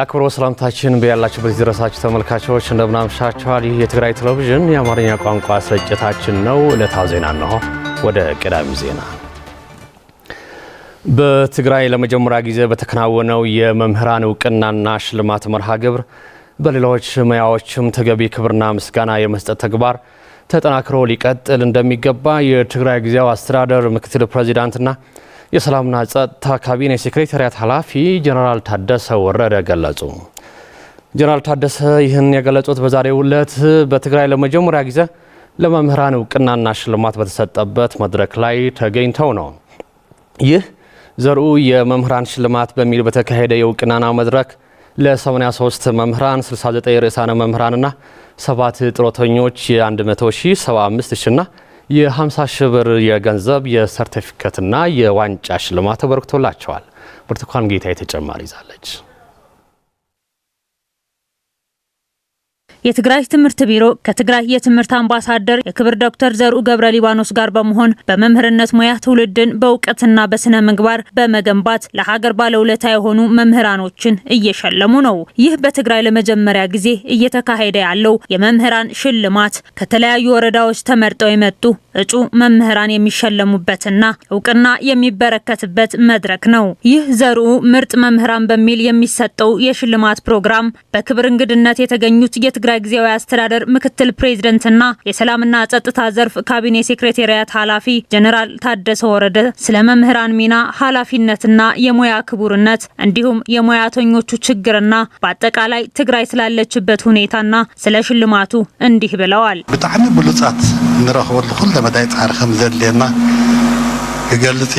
የአክብሮ ሰላምታችን በያላችሁበት ይድረሳችሁ ተመልካቾች እንደምን አምሽታችኋል። ይህ የትግራይ ቴሌቪዥን የአማርኛ ቋንቋ ስርጭታችን ነው። ዕለታዊ ዜና ነው። ወደ ቀዳሚ ዜና። በትግራይ ለመጀመሪያ ጊዜ በተከናወነው የመምህራን እውቅናና ሽልማት መርሃ ግብር በሌሎች ሙያዎችም ተገቢ ክብርና ምስጋና የመስጠት ተግባር ተጠናክሮ ሊቀጥል እንደሚገባ የትግራይ ጊዜያዊ አስተዳደር ምክትል ፕሬዝዳንትና የሰላምና ጸጥታ ካቢኔ ሴክሬታሪያት ኃላፊ ጀነራል ታደሰ ወረደ ገለጹ። ጀነራል ታደሰ ይህን የገለጹት በዛሬው ዕለት በትግራይ ለመጀመሪያ ጊዜ ለመምህራን እውቅናና ሽልማት በተሰጠበት መድረክ ላይ ተገኝተው ነው። ይህ ዘርኡ የመምህራን ሽልማት በሚል በተካሄደ የእውቅናና መድረክ ለ83 መምህራን 69 ርዕሳነ መምህራንና 7 ጡረተኞች የ100,075,000ና የ50,000 ብር የገንዘብ የሰርቲፊኬትና የዋንጫ ሽልማት ተበርክቶላቸዋል። ብርቱካን ጌታ ተጨማሪ ይዛለች። የትግራይ ትምህርት ቢሮ ከትግራይ የትምህርት አምባሳደር የክብር ዶክተር ዘርኡ ገብረ ሊባኖስ ጋር በመሆን በመምህርነት ሙያ ትውልድን በእውቀትና በስነ ምግባር በመገንባት ለሀገር ባለውለታ የሆኑ መምህራኖችን እየሸለሙ ነው። ይህ በትግራይ ለመጀመሪያ ጊዜ እየተካሄደ ያለው የመምህራን ሽልማት ከተለያዩ ወረዳዎች ተመርጠው የመጡ እጩ መምህራን የሚሸለሙበትና እውቅና የሚበረከትበት መድረክ ነው። ይህ ዘርኡ ምርጥ መምህራን በሚል የሚሰጠው የሽልማት ፕሮግራም በክብር እንግድነት የተገኙት የትግራይ ጊዜያዊ አስተዳደር ምክትል ፕሬዝዳንትና የሰላምና ጸጥታ ዘርፍ ካቢኔ ሴክሬታሪያት ኃላፊ ጀነራል ታደሰ ወረደ ስለ መምህራን ሚና ኃላፊነትና የሙያ ክቡርነት እንዲሁም የሙያተኞቹ ችግርና በአጠቃላይ ትግራይ ስላለችበት ሁኔታና ስለ ሽልማቱ እንዲህ ብለዋል። በጣም ብሉጻት ንረኸወል ሁሉ ለመዳይ ጻርኸም ዘለና ይገልጽ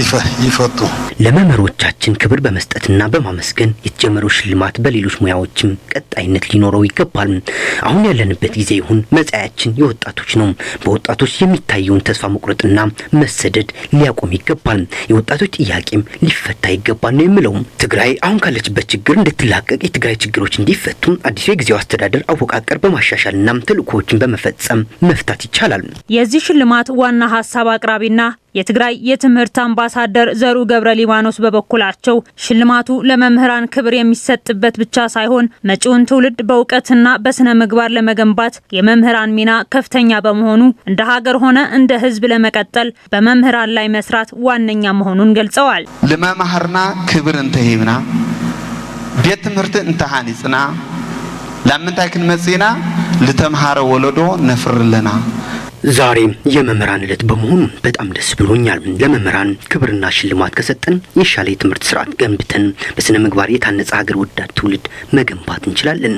ይፈቱ ለመምህሮቻችን ክብር በመስጠትና በማመስገን የተጀመረው ሽልማት በሌሎች ሙያዎችም ቀጣይነት ሊኖረው ይገባል። አሁን ያለንበት ጊዜ ይሁን መጻያችን የወጣቶች ነው። በወጣቶች የሚታየውን ተስፋ መቁረጥና መሰደድ ሊያቆም ይገባል። የወጣቶች ጥያቄም ሊፈታ ይገባል ነው የምለው። ትግራይ አሁን ካለችበት ችግር እንድትላቀቅ የትግራይ ችግሮች እንዲፈቱ አዲሱ የጊዜው አስተዳደር አወቃቀር በማሻሻልና ተልእኮዎችን በመፈጸም መፍታት ይቻላል። የዚህ ሽልማት ዋና ሐሳብ አቅራቢና የትግራይ የትምህርት አምባሳደር ዘርኡ ገብረ ሊባኖስ በበኩላቸው ሽልማቱ ለመምህራን ክብር የሚሰጥበት ብቻ ሳይሆን መጪውን ትውልድ በእውቀትና በስነ ምግባር ለመገንባት የመምህራን ሚና ከፍተኛ በመሆኑ እንደ ሀገር ሆነ እንደ ሕዝብ ለመቀጠል በመምህራን ላይ መስራት ዋነኛ መሆኑን ገልጸዋል። ለመምህርና ክብር እንተሂብና ቤት ትምህርት እንተሃኒጽና ለምንታይ ክንመጽና ለተማሃረ ወለዶ ነፍርለና ዛሬ የመምህራን ዕለት በመሆኑ በጣም ደስ ብሎኛል። ለመምህራን ክብርና ሽልማት ከሰጠን የሻለ የትምህርት ስርዓት ገንብተን በስነ ምግባር የታነጸ ሀገር ወዳድ ትውልድ መገንባት እንችላለን።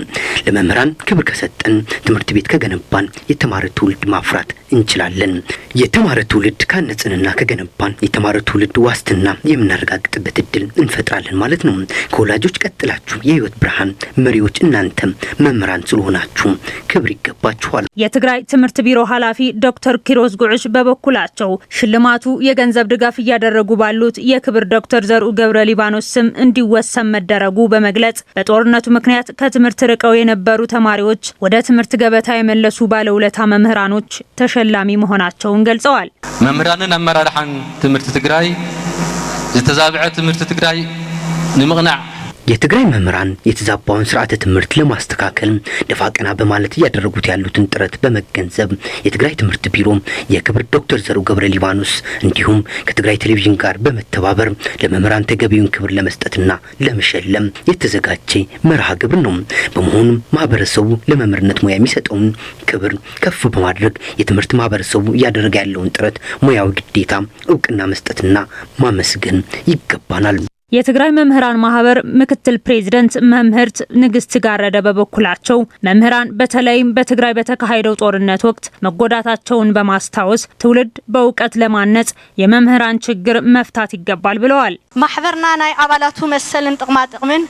ለመምህራን ክብር ከሰጠን ትምህርት ቤት ከገነባን የተማረ ትውልድ ማፍራት እንችላለን። የተማረ ትውልድ ካነጽንና ከገነባን የተማረ ትውልድ ዋስትና የምናረጋግጥበት እድል እንፈጥራለን ማለት ነው። ከወላጆች ቀጥላችሁ የህይወት ብርሃን መሪዎች እናንተም መምህራን ስለሆናችሁ ክብር ይገባችኋል። የትግራይ ትምህርት ቢሮ ኃላፊ ዶክተር ኪሮስ ጉዕሽ በበኩላቸው ሽልማቱ የገንዘብ ድጋፍ እያደረጉ ባሉት የክብር ዶክተር ዘርኡ ገብረ ሊባኖስ ስም እንዲወሰን መደረጉ በመግለጽ በጦርነቱ ምክንያት ከትምህርት ርቀው የነበሩ ተማሪዎች ወደ ትምህርት ገበታ የመለሱ ባለውለታ መምህራኖች ተሸላሚ መሆናቸውን ገልጸዋል። መምህራንን አመራርሓን ትምህርት ትግራይ የተዛብዐ ትምህርት ትግራይ ንምቅናዕ የትግራይ መምህራን የተዛባውን ስርዓተ ትምህርት ለማስተካከል ደፋ ቀና በማለት ያደረጉት ያሉትን ጥረት በመገንዘብ የትግራይ ትምህርት ቢሮ የክብር ዶክተር ዘርኡ ገብረ ሊባኖስ እንዲሁም ከትግራይ ቴሌቪዥን ጋር በመተባበር ለመምህራን ተገቢውን ክብር ለመስጠትና ለመሸለም የተዘጋጀ መርሃ ግብር ነው። በመሆኑም ማህበረሰቡ ለመምህርነት ሙያ የሚሰጠውን ክብር ከፍ በማድረግ የትምህርት ማህበረሰቡ እያደረገ ያለውን ጥረት ሙያዊ ግዴታ እውቅና መስጠትና ማመስገን ይገባናል። የትግራይ መምህራን ማህበር ምክትል ፕሬዝዳንት መምህርት ንግስት ጋረደ በበኩላቸው መምህራን በተለይም በትግራይ በተካሄደው ጦርነት ወቅት መጎዳታቸውን በማስታወስ ትውልድ በእውቀት ለማነጽ የመምህራን ችግር መፍታት ይገባል ብለዋል። ማህበርና ናይ አባላቱ መሰልን ጥቅማ ጥቅምን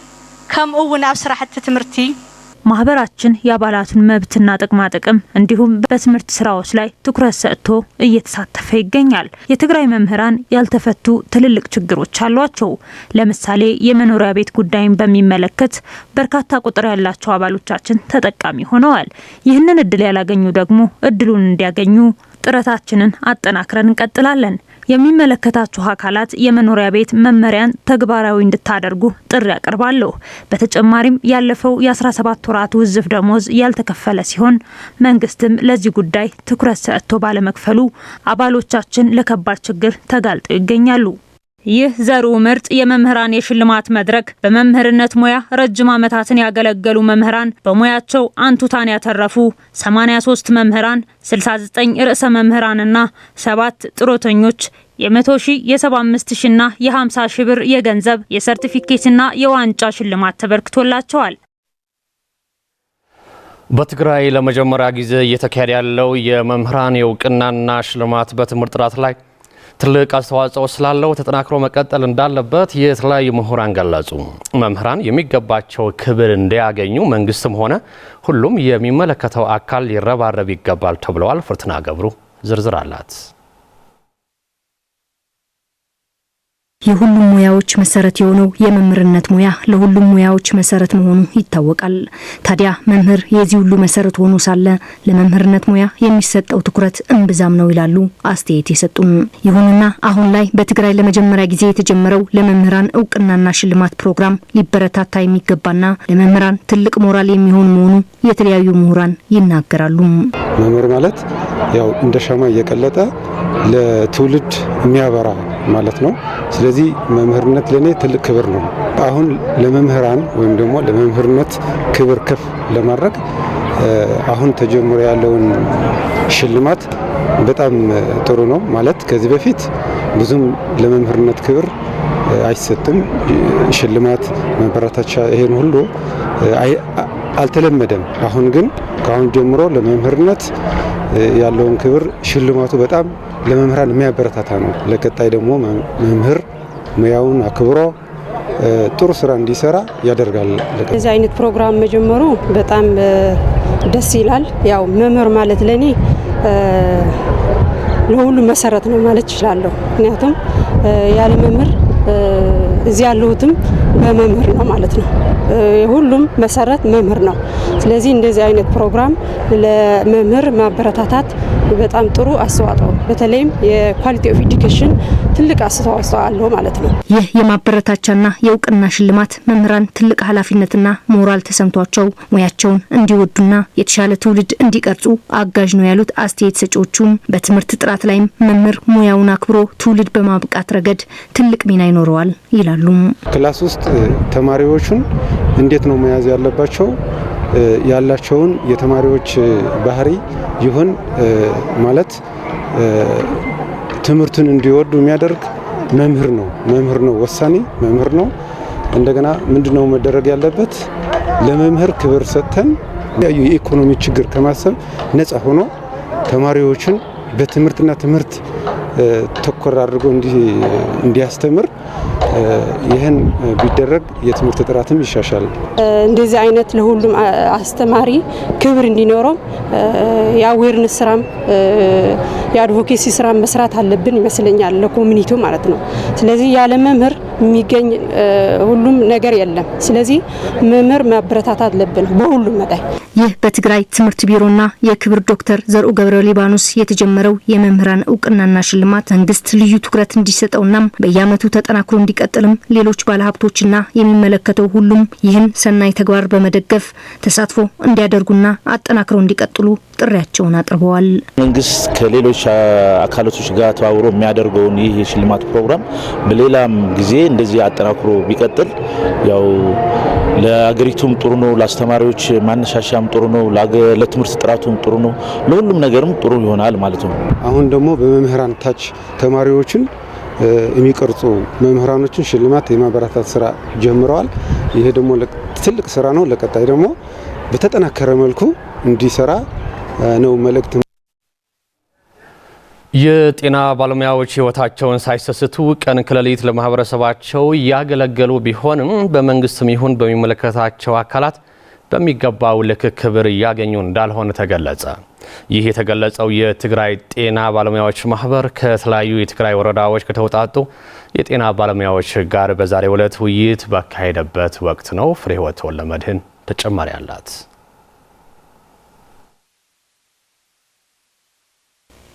ከምኡውን ኣብ ስራሕቲ ትምህርቲ ማህበራችን የአባላቱን መብትና ጥቅማ ጥቅም እንዲሁም በትምህርት ስራዎች ላይ ትኩረት ሰጥቶ እየተሳተፈ ይገኛል። የትግራይ መምህራን ያልተፈቱ ትልልቅ ችግሮች አሏቸው። ለምሳሌ የመኖሪያ ቤት ጉዳይን በሚመለከት በርካታ ቁጥር ያላቸው አባሎቻችን ተጠቃሚ ሆነዋል። ይህንን እድል ያላገኙ ደግሞ እድሉን እንዲያገኙ ጥረታችንን አጠናክረን እንቀጥላለን። የሚመለከታችሁ አካላት የመኖሪያ ቤት መመሪያን ተግባራዊ እንድታደርጉ ጥሪ ያቀርባለሁ። በተጨማሪም ያለፈው የ17 ወራት ውዝፍ ደሞዝ ያልተከፈለ ሲሆን መንግስትም ለዚህ ጉዳይ ትኩረት ሰጥቶ ባለመክፈሉ አባሎቻችን ለከባድ ችግር ተጋልጠው ይገኛሉ። ይህ ዘሩ ምርጥ የመምህራን የሽልማት መድረክ በመምህርነት ሙያ ረጅም ዓመታትን ያገለገሉ መምህራን፣ በሙያቸው አንቱታን ያተረፉ 83 መምህራን፣ 69 ርዕሰ መምህራንና 7 ጥሮተኞች የ100,000 የ75,000ና የ50,000 ብር የገንዘብ የሰርቲፊኬትና የዋንጫ ሽልማት ተበርክቶላቸዋል። በትግራይ ለመጀመሪያ ጊዜ እየተካሄደ ያለው የመምህራን የእውቅናና ሽልማት በትምህርት ጥራት ላይ ትልቅ አስተዋጽኦ ስላለው ተጠናክሮ መቀጠል እንዳለበት የተለያዩ ምሁራን ገለጹ። መምህራን የሚገባቸው ክብር እንዲያገኙ መንግስትም ሆነ ሁሉም የሚመለከተው አካል ሊረባረብ ይገባል ተብለዋል። ፍርትና ገብሩ ዝርዝር አላት። የሁሉም ሙያዎች መሰረት የሆነው የመምህርነት ሙያ ለሁሉም ሙያዎች መሰረት መሆኑ ይታወቃል። ታዲያ መምህር የዚህ ሁሉ መሰረት ሆኖ ሳለ ለመምህርነት ሙያ የሚሰጠው ትኩረት እምብዛም ነው ይላሉ አስተያየት የሰጡን። ይሁንና አሁን ላይ በትግራይ ለመጀመሪያ ጊዜ የተጀመረው ለመምህራን እውቅናና ሽልማት ፕሮግራም ሊበረታታ የሚገባና ለመምህራን ትልቅ ሞራል የሚሆን መሆኑ የተለያዩ ምሁራን ይናገራሉ። መምህር ማለት ያው እንደ ሻማ እየቀለጠ ለትውልድ የሚያበራ ማለት ነው። ስለዚህ መምህርነት ለኔ ትልቅ ክብር ነው። አሁን ለመምህራን ወይም ደግሞ ለመምህርነት ክብር ከፍ ለማድረግ አሁን ተጀምሮ ያለውን ሽልማት በጣም ጥሩ ነው። ማለት ከዚህ በፊት ብዙም ለመምህርነት ክብር አይሰጥም። ሽልማት፣ መበረታቻ ይሄን ሁሉ አልተለመደም። አሁን ግን ከአሁን ጀምሮ ለመምህርነት ያለውን ክብር ሽልማቱ በጣም ለመምህራን የሚያበረታታ ነው። ለቀጣይ ደግሞ መምህር ሙያውን አክብሮ ጥሩ ስራ እንዲሰራ ያደርጋል። እዚህ አይነት ፕሮግራም መጀመሩ በጣም ደስ ይላል። ያው መምህር ማለት ለኔ ለሁሉ መሰረት ነው ማለት እችላለሁ። ምክንያቱም ያለ መምህር እዚህ ያለሁትም በመምህር ነው ማለት ነው። ሁሉም መሰረት መምህር ነው። ስለዚህ እንደዚህ አይነት ፕሮግራም ለመምህር ማበረታታት በጣም ጥሩ አስተዋጽኦ፣ በተለይም የኳሊቲ ኦፍ ኤዱኬሽን ትልቅ አስተዋጽኦ አለው ማለት ነው። ይህ የማበረታቻና የእውቅና ሽልማት መምህራን ትልቅ ኃላፊነትና ሞራል ተሰምቷቸው ሙያቸውን እንዲወዱና የተሻለ ትውልድ እንዲቀርጹ አጋዥ ነው ያሉት አስተያየት ሰጪዎቹም በትምህርት ጥራት ላይም መምህር ሙያውን አክብሮ ትውልድ በማብቃት ረገድ ትልቅ ሚና ይኖረዋል ይላሉ። ክላስ ውስጥ ተማሪዎቹን እንዴት ነው መያዝ ያለባቸው? ያላቸውን የተማሪዎች ባህሪ ይሁን ማለት ትምህርቱን እንዲወዱ የሚያደርግ መምህር ነው ወሳኔ መምህር ነው። እንደገና ምንድነው መደረግ ያለበት? ለመምህር ክብር ሰጥተን የኢኮኖሚ ችግር ከማሰብ ነፃ ሆኖ ተማሪዎችን በትምህርትና ትምህርት ተኮር አድርጎ እንዲያስተምር ይህን ቢደረግ የትምህርት ጥራትም ይሻሻል። እንደዚህ አይነት ለሁሉም አስተማሪ ክብር እንዲኖረው የአዌርነስ ስራም የአድቮኬሲ ስራ መስራት አለብን ይመስለኛል፣ ለኮሚኒቲው ማለት ነው። ስለዚህ ያለ መምህር የሚገኝ ሁሉም ነገር የለም። ስለዚህ መምህር ማበረታታት አለብን በሁሉም መጣይ። ይህ በትግራይ ትምህርት ቢሮና የክብር ዶክተር ዘርኡ ገብረ ሊባኖስ የተጀመረው የመምህራን እውቅናና ሽልማት መንግስት ልዩ ትኩረት እንዲሰጠውና በየዓመቱ ተጠናክሮ እንዲቀጥልም ሌሎች ባለሀብቶችና የሚመለከተው ሁሉም ይህን ሰናይ ተግባር በመደገፍ ተሳትፎ እንዲያደርጉና አጠናክረው እንዲቀጥሉ ጥሪያቸውን አቅርበዋል። መንግስት ከሌሎች አካላቶች ጋር ተባብሮ የሚያደርገውን ይህ የሽልማት ፕሮግራም በሌላም ጊዜ እንደዚህ አጠናክሮ ቢቀጥል ያው ለአገሪቱም ጥሩ ነው፣ ለአስተማሪዎች ማነሻሻም ጥሩ ነው፣ ለትምህርት ጥራቱም ጥሩ ነው፣ ለሁሉም ነገርም ጥሩ ይሆናል ማለት ነው። አሁን ደግሞ በመምህራን ታች ተማሪዎችን የሚቀርጹ መምህራኖችን ሽልማት የማበረታታት ስራ ጀምረዋል። ይሄ ደግሞ ትልቅ ስራ ነው። ለቀጣይ ደግሞ በተጠናከረ መልኩ እንዲሰራ ነው መልእክት። የጤና ባለሙያዎች ህይወታቸውን ሳይሰስቱ ቀን ከሌሊት ለማህበረሰባቸው ያገለገሉ ቢሆንም በመንግስትም ይሁን በሚመለከታቸው አካላት በሚገባው ልክ ክብር እያገኙ እንዳልሆነ ተገለጸ። ይህ የተገለጸው የትግራይ ጤና ባለሙያዎች ማህበር ከተለያዩ የትግራይ ወረዳዎች ከተውጣጡ የጤና ባለሙያዎች ጋር በዛሬው ዕለት ውይይት ባካሄደበት ወቅት ነው። ፍሬህይወት ወልደመድህን ተጨማሪ አላት።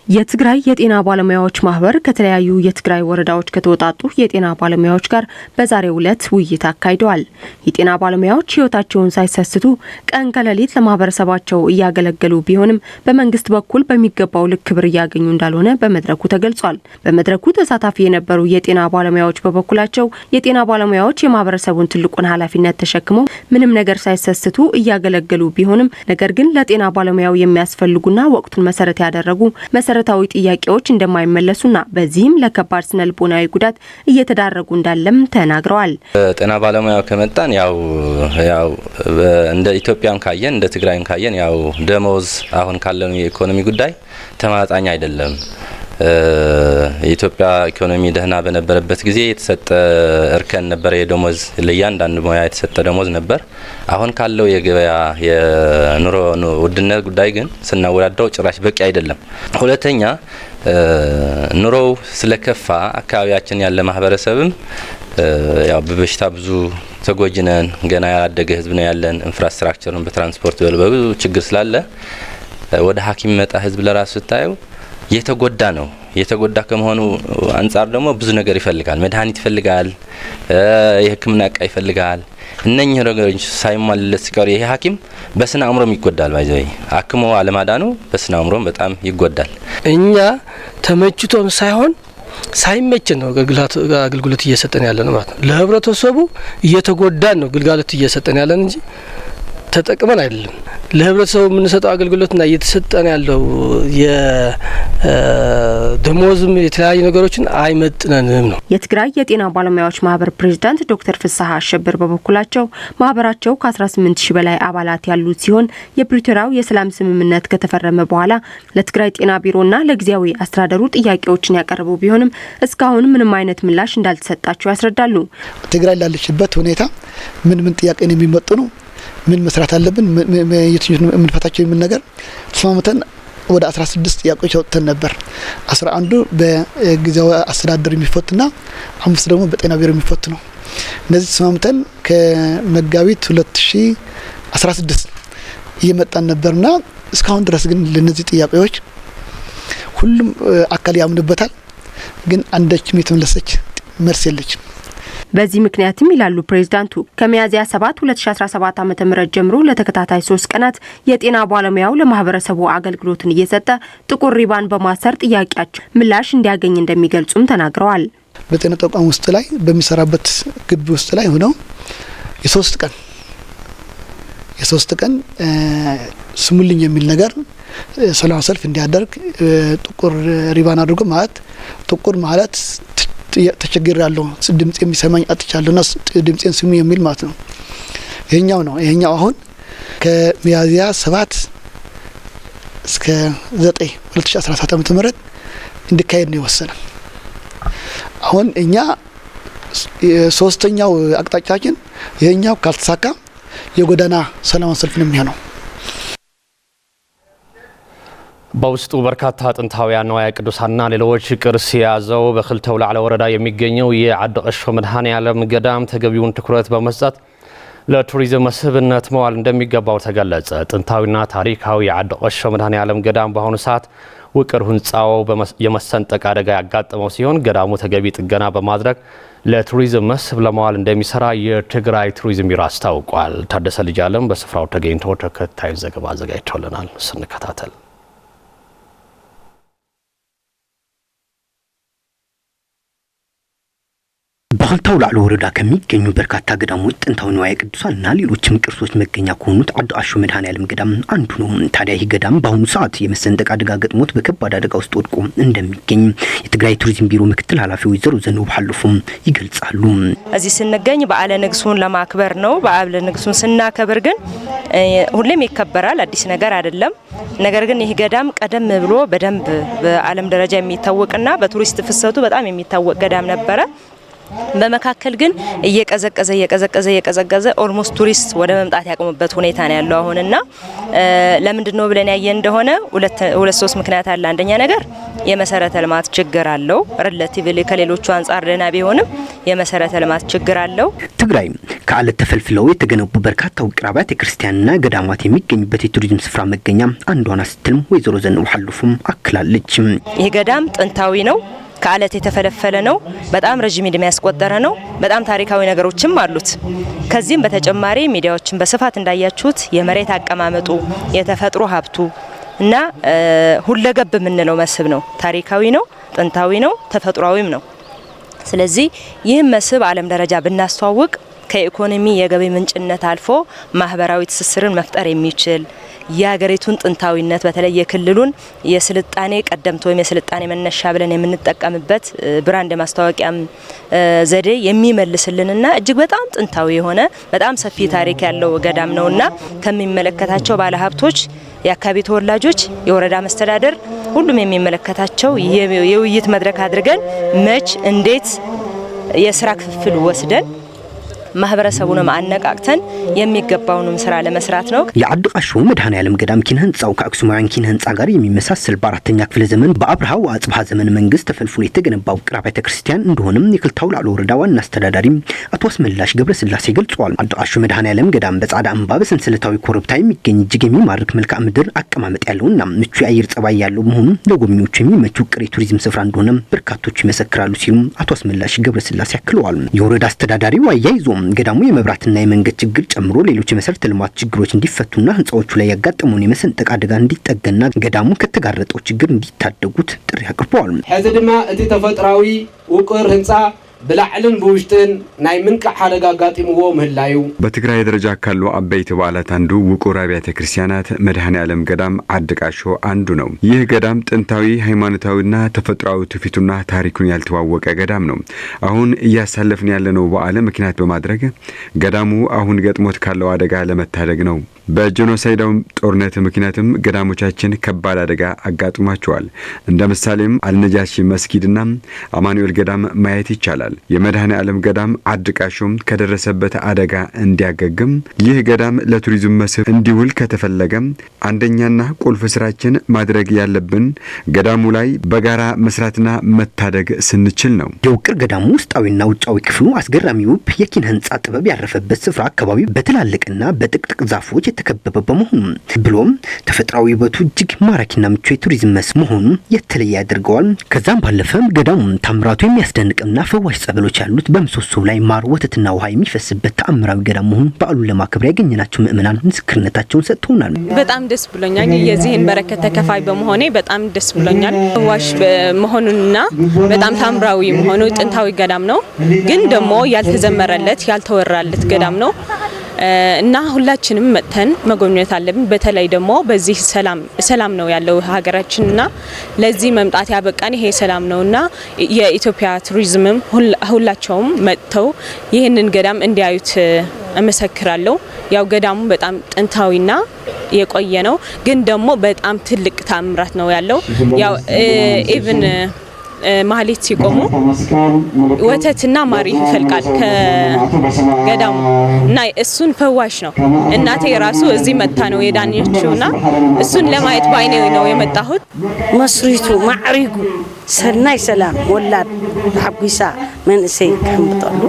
የትግራይ የጤና ባለሙያዎች ማህበር ከተለያዩ የትግራይ ወረዳዎች ከተወጣጡ የጤና ባለሙያዎች ጋር በዛሬው ዕለት ውይይት አካሂደዋል። የጤና ባለሙያዎች ህይወታቸውን ሳይሰስቱ ቀን ከሌሊት ለማህበረሰባቸው እያገለገሉ ቢሆንም በመንግስት በኩል በሚገባው ልክ ክብር እያገኙ እንዳልሆነ በመድረኩ ተገልጿል። በመድረኩ ተሳታፊ የነበሩ የጤና ባለሙያዎች በበኩላቸው የጤና ባለሙያዎች የማህበረሰቡን ትልቁን ኃላፊነት ተሸክመው ምንም ነገር ሳይሰስቱ እያገለገሉ ቢሆንም ነገር ግን ለጤና ባለሙያው የሚያስፈልጉና ወቅቱን መሰረት ያደረጉ መሰረታዊ ጥያቄዎች እንደማይመለሱና በዚህም ለከባድ ስነልቦናዊ ጉዳት እየተዳረጉ እንዳለም ተናግረዋል። ጤና ባለሙያው ከመጣን ያው እንደ ኢትዮጵያም ካየን እንደ ትግራይም ካየን ያው ደሞዝ አሁን ካለው የኢኮኖሚ ጉዳይ ተማጣጣኝ አይደለም። የኢትዮጵያ ኢኮኖሚ ደህና በነበረበት ጊዜ የተሰጠ እርከን ነበር። የደሞዝ ለእያንዳንዱ ሙያ የተሰጠ ደሞዝ ነበር። አሁን ካለው የገበያ የኑሮ ውድነት ጉዳይ ግን ስናወዳድረው ጭራሽ በቂ አይደለም። ሁለተኛ ኑሮው ስለከፋ አካባቢያችን ያለ ማህበረሰብም ያው በበሽታ ብዙ ተጎጅነን ገና ያላደገ ህዝብ ነው ያለን። ኢንፍራስትራክቸሩን በትራንስፖርት በብዙ ችግር ስላለ ወደ ሐኪም መጣ ህዝብ ለራሱ ታየው የተጎዳ ነው። የተጎዳ ከመሆኑ አንጻር ደግሞ ብዙ ነገር ይፈልጋል። መድኃኒት ይፈልጋል፣ የህክምና እቃ ይፈልጋል። እነኚህ ነገሮች ሳይሟላለት ሲቀር ይሄ ሐኪም በስነ አእምሮም ይጎዳል። ባይዘይ አክሞ አለማዳኑ በስነ አእምሮም በጣም ይጎዳል። እኛ ተመችቶን ሳይሆን ሳይመችን ነው አገልግሎት እየሰጠን ያለን ማለት ነው። ለህብረተሰቡ እየተጎዳን ነው ግልጋሎት እየሰጠን ያለን እንጂ ተጠቅመን አይደለም። ለህብረተሰቡ የምንሰጠው አገልግሎትና እየተሰጠን ያለው የደሞዝም የተለያዩ ነገሮችን አይመጥነንም ነው። የትግራይ የጤና ባለሙያዎች ማህበር ፕሬዝዳንት ዶክተር ፍስሐ አሸብር በበኩላቸው ማህበራቸው ከ18000 በላይ አባላት ያሉት ሲሆን የፕሪቶሪያው የሰላም ስምምነት ከተፈረመ በኋላ ለትግራይ ጤና ቢሮና ለጊዜያዊ አስተዳደሩ ጥያቄዎችን ያቀረቡ ቢሆንም እስካሁን ምንም አይነት ምላሽ እንዳልተሰጣቸው ያስረዳሉ። ትግራይ ላለችበት ሁኔታ ምን ጥያቄ ነው የሚመጡ ነው ምን መስራት አለብን የትኞቹ የምንፈታቸው የምን ነገር ተስማምተን ወደ 16 ጥያቄዎች ወጥተን ነበር። 11 በጊዜያዊ አስተዳደር የሚፈቱና 5 ደግሞ በጤና ቢሮ የሚፈቱ ነው። እነዚህ ተስማምተን ከመጋቢት 2016 እየመጣን ነበርና እስካሁን ድረስ ግን ለነዚህ ጥያቄዎች ሁሉም አካል ያምንበታል፣ ግን አንዳችም የተመለሰች መልስ የለችም። በዚህ ምክንያትም ይላሉ ፕሬዝዳንቱ ከሚያዝያ 7 2017 ዓ.ም ጀምሮ ለተከታታይ 3 ቀናት የጤና ባለሙያው ለማህበረሰቡ አገልግሎትን እየሰጠ ጥቁር ሪባን በማሰር ጥያቄያቸው ምላሽ እንዲያገኝ እንደሚገልጹም ተናግረዋል። በጤና ተቋም ውስጥ ላይ በሚሰራበት ግቢ ውስጥ ላይ ሆነው የሶስት ቀን ስሙልኝ የሚል ነገር ሰላም ሰልፍ እንዲያደርግ ጥቁር ሪባን አድርጎ ማለት ጥቁር ማለት ተቸግር ያለው ድምጽ የሚሰማኝ አጥቻለሁና ድምጽን ስሙ የሚል ማለት ነው። ይሄኛው አሁን ከሚያዝያ 7 እስከ 9 2017 ዓ.ም እንዲካሄድ ነው የወሰነ። አሁን እኛ ሶስተኛው አቅጣጫችን ይሄኛው ካልተሳካ የጎዳና ሰላም ሰልፍ ነው የሚሆነው። በውስጡ በርካታ ጥንታውያን ንዋየ ቅዱሳንና ሌሎች ቅርስ የያዘው በክልተ አውላዕሎ ወረዳ የሚገኘው የዓዲ ቀሾ መድኃኔዓለም ገዳም ተገቢውን ትኩረት በመስጠት ለቱሪዝም መስህብነት መዋል እንደሚገባው ተገለጸ። ጥንታዊና ታሪካዊ የዓዲ ቀሾ መድኃኔዓለም ገዳም በአሁኑ ሰዓት ውቅር ህንጻው የመሰንጠቅ አደጋ ያጋጠመው ሲሆን ገዳሙ ተገቢ ጥገና በማድረግ ለቱሪዝም መስህብ ለመዋል እንደሚሰራ የትግራይ ቱሪዝም ቢሮ አስታውቋል። ታደሰ ልጅ አለም በስፍራው ተገኝቶ ተከታዩ ዘገባ አዘጋጅቶልናል። ስንከታተል በክልተ አውላዕሎ ወረዳ ከሚገኙ በርካታ ገዳሞች ጥንታዊ ንዋየ ቅዱሳንና ሌሎችም ቅርሶች መገኛ ከሆኑት ዓዲ ቀሾ መድኃኔዓለም ገዳም አንዱ ነው። ታዲያ ይህ ገዳም በአሁኑ ሰዓት የመሰንጠቅ አደጋ ገጥሞት በከባድ አደጋ ውስጥ ወድቆ እንደሚገኝ የትግራይ ቱሪዝም ቢሮ ምክትል ኃላፊ ወይዘሮ ዘነቡ ሐለፎም ይገልጻሉ። እዚህ ስንገኝ በዓለ ንግሱን ለማክበር ነው። በዓለ ንግሱን ስናከብር ግን ሁሌም ይከበራል፣ አዲስ ነገር አይደለም። ነገር ግን ይህ ገዳም ቀደም ብሎ በደንብ በዓለም ደረጃ የሚታወቅና በቱሪስት ፍሰቱ በጣም የሚታወቅ ገዳም ነበረ። በመካከል ግን እየቀዘቀዘ ኦልሞስት ቱሪስት ወደ መምጣት ያቆመበት ሁኔታ ነው ያለው አሁንና ለምንድነው ብለን ያየ እንደሆነ ሁለት ሶስት ምክንያት አለ። አንደኛ ነገር የመሰረተ ልማት ችግር አለው። ሪሌቲቭሊ ከሌሎቹ አንፃር ደህና ቢሆንም የመሰረተ ልማት ችግር አለው። ትግራይ ከአለት ተፈልፍለው የተገነቡ በርካታ ውቅር አብያተ ክርስቲያንና ገዳማት የሚገኙበት የቱሪዝም ስፍራ መገኛ አንዷ ናት ስትልም ወይዘሮ ዘነቡ ሐሉፉም አክላለች። ይህ ገዳም ጥንታዊ ነው። ከአለት የተፈለፈለ ነው። በጣም ረጅም ዕድሜ ያስቆጠረ ነው። በጣም ታሪካዊ ነገሮችም አሉት። ከዚህም በተጨማሪ ሚዲያዎችን በስፋት እንዳያችሁት የመሬት አቀማመጡ፣ የተፈጥሮ ሀብቱ እና ሁለገብ የምንለው መስህብ ነው። ታሪካዊ ነው፣ ጥንታዊ ነው፣ ተፈጥሯዊም ነው። ስለዚህ ይህም መስህብ ዓለም ደረጃ ብናስተዋውቅ ከኢኮኖሚ የገቢ ምንጭነት አልፎ ማህበራዊ ትስስርን መፍጠር የሚችል የሀገሪቱን ጥንታዊነት በተለይ የክልሉን የስልጣኔ ቀደምት ወይም የስልጣኔ መነሻ ብለን የምንጠቀምበት ብራንድ ማስተዋወቂያም ዘዴ የሚመልስልንና እጅግ በጣም ጥንታዊ የሆነ በጣም ሰፊ ታሪክ ያለው ገዳም ነውና ከሚመለከታቸው ባለሀብቶች፣ የአካባቢ ተወላጆች፣ የወረዳ መስተዳደር ሁሉም የሚመለከታቸው የውይይት መድረክ አድርገን መች እንዴት የስራ ክፍፍል ወስደን ማህበረሰቡንም አነቃቅተን የሚገባውንም ስራ ለመስራት ነው። የአዲ ቃሾ መድኃኔዓለም ገዳም ኪነ ህንጻው ከአክሱማውያን ኪነ ህንጻ ጋር የሚመሳሰል በአራተኛ ክፍለ ዘመን በአብርሃ ወአጽብሃ ዘመን መንግስት ተፈልፍሎ የተገነባው ውቅር አብያተ ክርስቲያን እንደሆነም የክልታው ላዕሎ ወረዳ ዋና አስተዳዳሪ አቶ አስመላሽ ገብረስላሴ ገልጸዋል። አዲ ቃሾ መድኃኔዓለም ገዳም በጻዳ አምባ በሰንሰለታዊ ኮረብታ የሚገኝ እጅግ የሚማርክ መልክዓ ምድር አቀማመጥ ያለውና ምቹ የአየር ጸባይ ያለው መሆኑ ለጎብኚዎች የሚመች ውቅር የቱሪዝም ስፍራ እንደሆነ በርካቶች ይመሰክራሉ ሲሉ አቶ አስመላሽ ገብረስላሴ አክለዋል። የወረዳ አስተዳዳሪው አያይዞ ገዳሙ የመብራትና የመንገድ ችግር ጨምሮ ሌሎች የመሰረተ ልማት ችግሮች እንዲፈቱና ህንጻዎቹ ላይ ያጋጠመውን የመሰንጠቅ አደጋ እንዲጠገና ገዳሙ ከተጋረጠው ችግር እንዲታደጉት ጥሪ አቅርበዋል። ሕዚ ድማ እቲ ተፈጥሯዊ ውቅር ህንጻ ብላዕልን ብውሽጥን ናይ ምንቅዕ ሓደጋ አጋጢምዎ ምህላዩ በትግራይ ደረጃ ካሉ አበይት በዓላት አንዱ ውቁር አብያተ ክርስቲያናት መድኃኔዓለም ገዳም አዲ ቃሾ አንዱ ነው። ይህ ገዳም ጥንታዊ ሃይማኖታዊና ተፈጥሯዊ ትውፊቱና ታሪኩን ያልተዋወቀ ገዳም ነው። አሁን እያሳለፍን ያለነው በዓል ምክንያት በማድረግ ገዳሙ አሁን ገጥሞት ካለው አደጋ ለመታደግ ነው። በጄኖሳይዳው ጦርነት ምክንያትም ገዳሞቻችን ከባድ አደጋ አጋጥሟቸዋል። እንደ ምሳሌም አልነጃሺ መስጊድና አማኑኤል ገዳም ማየት ይቻላል። የመድኃኔዓለም ገዳም አዲ ቃሾም ከደረሰበት አደጋ እንዲያገግም ይህ ገዳም ለቱሪዝም መስህብ እንዲውል ከተፈለገ አንደኛና ቁልፍ ስራችን ማድረግ ያለብን ገዳሙ ላይ በጋራ መስራትና መታደግ ስንችል ነው። የውቅር ገዳሙ ውስጣዊና ውጫዊ ክፍሉ አስገራሚ ውብ የኪነ ህንጻ ጥበብ ያረፈበት ስፍራ አካባቢ በትላልቅና በጥቅጥቅ ዛፎች የተከበበ በመሆኑ ብሎም ተፈጥሯዊ ውበቱ እጅግ ማራኪና ምቹ የቱሪዝም መስህብ መሆኑ የተለየ ያደርገዋል። ከዛም ባለፈም ገዳሙ ታምራቱ የሚያስደንቅና ፈዋሽ ጸበሎች ያሉት በምሰሶው ላይ ማር ወተትና ውሃ የሚፈስበት ተአምራዊ ገዳም መሆኑ በዓሉን ለማክበር ያገኘናቸው ምእመናን ምስክርነታቸውን ሰጥተውናል። በጣም ደስ ብሎኛል። የዚህን በረከት ተከፋይ በመሆኔ በጣም ደስ ብሎኛል። ፈዋሽ መሆኑንና በጣም ታምራዊ መሆኑ ጥንታዊ ገዳም ነው፣ ግን ደግሞ ያልተዘመረለት ያልተወራለት ገዳም ነው እና ሁላችንም መጥተን መጎብኘት አለብን። በተለይ ደግሞ በዚህ ሰላም ነው ያለው ሀገራችንና ለዚህ መምጣት ያበቃን ይሄ ሰላም ነውና የኢትዮጵያ ቱሪዝምም ሁላቸውም መጥተው ይህንን ገዳም እንዲያዩት እመሰክራለሁ። ያው ገዳሙ በጣም ጥንታዊና የቆየ ነው፣ ግን ደግሞ በጣም ትልቅ ታምራት ነው ያለው። ያው ኢቭን ማህሌት ሲቆሙ ወተትና ማር ይፈልቃል ከገዳሙ እና እሱን ፈዋሽ ነው። እናቴ ራሱ እዚህ መጣ ነው የዳነችውና እሱን ለማየት ባይኔ ነው የመጣሁት። መስሪቱ ማዕሪጉ ሰናይ ሰላም ወላድ ሐቂሳ መንእሰይ ከምጠሉ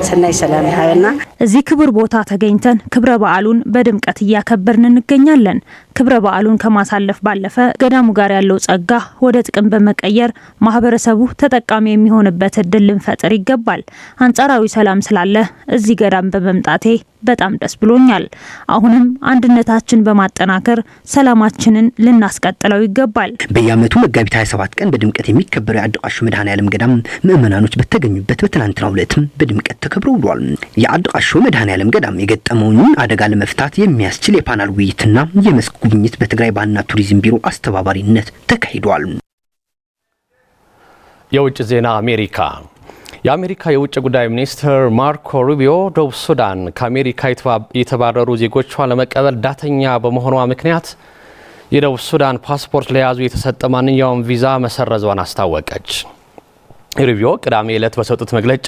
ሰናይ ሰላም ይሃበና እዚህ ክብር ቦታ ተገኝተን ክብረ በዓሉን በድምቀት እያከበርን እንገኛለን። ክብረ በዓሉን ከማሳለፍ ባለፈ ገዳሙ ጋር ያለው ጸጋ ወደ ጥቅም በመቀየር ማህበረሰቡ ተጠቃሚ የሚሆንበት እድል ልንፈጥር ይገባል። አንጻራዊ ሰላም ስላለ እዚህ ገዳም በመምጣቴ በጣም ደስ ብሎኛል። አሁንም አንድነታችን በማጠናከር ሰላማችንን ልናስቀጥለው ይገባል። በየዓመቱ መጋቢት 27 ቀን በድምቀት የሚከበረው የአዲ ቃሾ መድኃኔዓለም ገዳም ምእመናኖች በተገኙበት በትናንትናው ዕለትም በድምቀት ተከብሮ ውሏል። የአዲ ቃሾ መድኃኔዓለም ገዳም የገጠመውን አደጋ ለመፍታት የሚያስችል የፓናል ውይይትና የመስክ ጉብኝት በትግራይ ባህልና ቱሪዝም ቢሮ አስተባባሪነት ተካሂዷል። የውጭ ዜና አሜሪካ የአሜሪካ የውጭ ጉዳይ ሚኒስትር ማርኮ ሩቢዮ ደቡብ ሱዳን ከአሜሪካ የተባረሩ ዜጎቿን ለመቀበል ዳተኛ በመሆኗ ምክንያት የደቡብ ሱዳን ፓስፖርት ለያዙ የተሰጠ ማንኛውም ቪዛ መሰረዟን አስታወቀች። ሩቢዮ ቅዳሜ ዕለት በሰጡት መግለጫ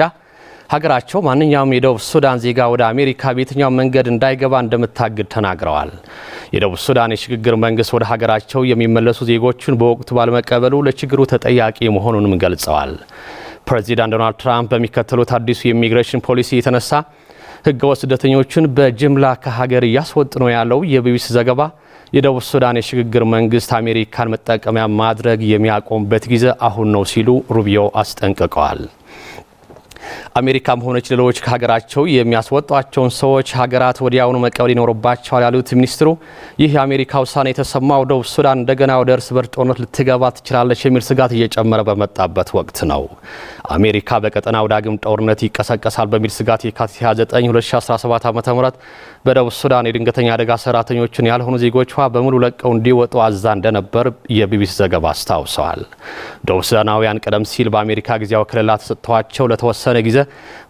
ሀገራቸው ማንኛውም የደቡብ ሱዳን ዜጋ ወደ አሜሪካ በየትኛው መንገድ እንዳይገባ እንደምታግድ ተናግረዋል። የደቡብ ሱዳን የሽግግር መንግስት ወደ ሀገራቸው የሚመለሱ ዜጎችን በወቅቱ ባለመቀበሉ ለችግሩ ተጠያቂ መሆኑንም ገልጸዋል። ፕሬዚዳንት ዶናልድ ትራምፕ በሚከተሉት አዲሱ የኢሚግሬሽን ፖሊሲ የተነሳ ህገወጥ ስደተኞችን በጅምላ ከሀገር እያስወጡ ነው ያለው የቢቢሲ ዘገባ የደቡብ ሱዳን የሽግግር መንግስት አሜሪካን መጠቀሚያ ማድረግ የሚያቆምበት ጊዜ አሁን ነው ሲሉ ሩቢዮ አስጠንቅቀዋል። አሜሪካም ሆነች ሌሎች ከሀገራቸው የሚያስወጧቸውን ሰዎች ሀገራት ወዲያውኑ መቀበል ይኖርባቸዋል ያሉት ሚኒስትሩ ይህ የአሜሪካ ውሳኔ የተሰማው ደቡብ ሱዳን እንደገና ወደ እርስ በርስ ጦርነት ልትገባ ትችላለች የሚል ስጋት እየጨመረ በመጣበት ወቅት ነው። አሜሪካ በቀጠናው ዳግም ጦርነት ይቀሰቀሳል በሚል ስጋት የካቲት 29 2017 ዓ.ም በደቡብ ሱዳን የድንገተኛ አደጋ ሰራተኞችን ያልሆኑ ዜጎቿ በሙሉ ለቀው እንዲወጡ አዛ እንደነበር የቢቢሲ ዘገባ አስታውሰዋል። ደቡብ ሱዳናውያን ቀደም ሲል በአሜሪካ ጊዜያዊ ከለላ ተሰጥቷቸው ለተወሰነ ጊዜ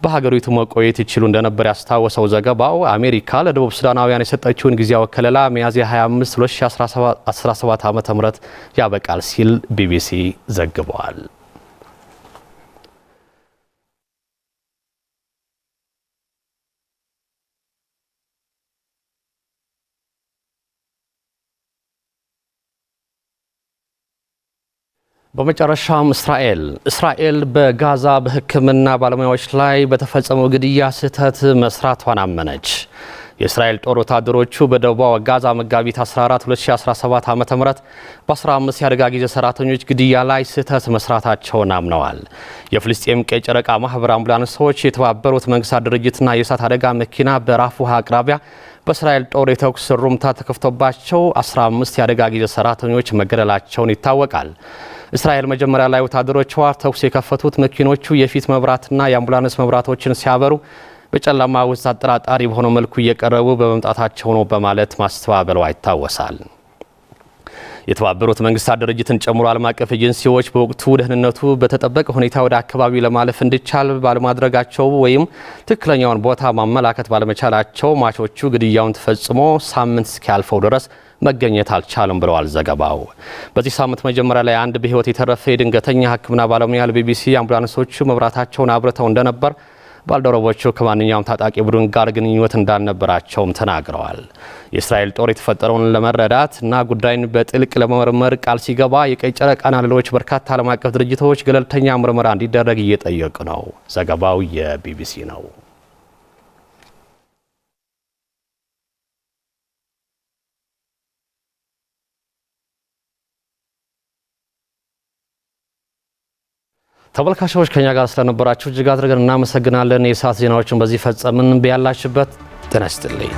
በሀገሪቱ መቆየት ይችሉ እንደነበር ያስታወሰው ዘገባው አሜሪካ ለደቡብ ሱዳናውያን የሰጠችውን ጊዜያዊ ከለላ ሚያዝያ 25 2017 ዓ.ም ያበቃል ሲል ቢቢሲ ዘግቧል። በመጨረሻም እስራኤል በጋዛ በሕክምና ባለሙያዎች ላይ በተፈጸመው ግድያ ስህተት መስራቷን አመነች። የእስራኤል ጦር ወታደሮቹ በደቡባዊ ጋዛ መጋቢት 14 2017 ዓ.ም በ15 የአደጋ ጊዜ ሰራተኞች ግድያ ላይ ስህተት መስራታቸውን አምነዋል። የፍልስጤም ቀይ ጨረቃ ማህበር አምቡላንሶች የተባበሩት መንግስታት ድርጅትና የእሳት አደጋ መኪና በራፉሃ አቅራቢያ በእስራኤል ጦር የተኩስ ሩምታ ተከፍቶባቸው 15 የአደጋ ጊዜ ሰራተኞች መገደላቸውን ይታወቃል። እስራኤል መጀመሪያ ላይ ወታደሮቿ ተኩስ የከፈቱት መኪኖቹ የፊት መብራትና የአምቡላንስ መብራቶችን ሲያበሩ በጨለማ ውስጥ አጠራጣሪ በሆነ መልኩ እየቀረቡ በመምጣታቸው ነው በማለት ማስተባበሏ ይታወሳል። የተባበሩት መንግስታት ድርጅትን ጨምሮ ዓለም አቀፍ ኤጀንሲዎች በወቅቱ ደህንነቱ በተጠበቀ ሁኔታ ወደ አካባቢው ለማለፍ እንዲቻል ባለማድረጋቸው ወይም ትክክለኛውን ቦታ ማመላከት ባለመቻላቸው ሟቾቹ ግድያውን ተፈጽሞ ሳምንት እስኪያልፈው ድረስ መገኘት አልቻለም ብለዋል ዘገባው። በዚህ ሳምንት መጀመሪያ ላይ አንድ በህይወት የተረፈ የድንገተኛ ሕክምና ባለሙያ ለቢቢሲ አምቡላንሶቹ መብራታቸውን አብርተው እንደነበር ባልደረቦቹ ከማንኛውም ታጣቂ ቡድን ጋር ግንኙነት እንዳልነበራቸውም ተናግረዋል። የእስራኤል ጦር የተፈጠረውን ለመረዳት እና ጉዳይን በጥልቅ ለመመርመር ቃል ሲገባ የቀይ ጨረቃና ሌሎች በርካታ ዓለም አቀፍ ድርጅቶች ገለልተኛ ምርመራ እንዲደረግ እየጠየቁ ነው። ዘገባው የቢቢሲ ነው። ተመልካቾች ከኛ ጋር ስለነበራችሁ እጅግ አድርገን እናመሰግናለን። የሰዓት ዜናዎችን በዚህ ፈጸምን። በያላችሁበት ጤና ይስጥልኝ።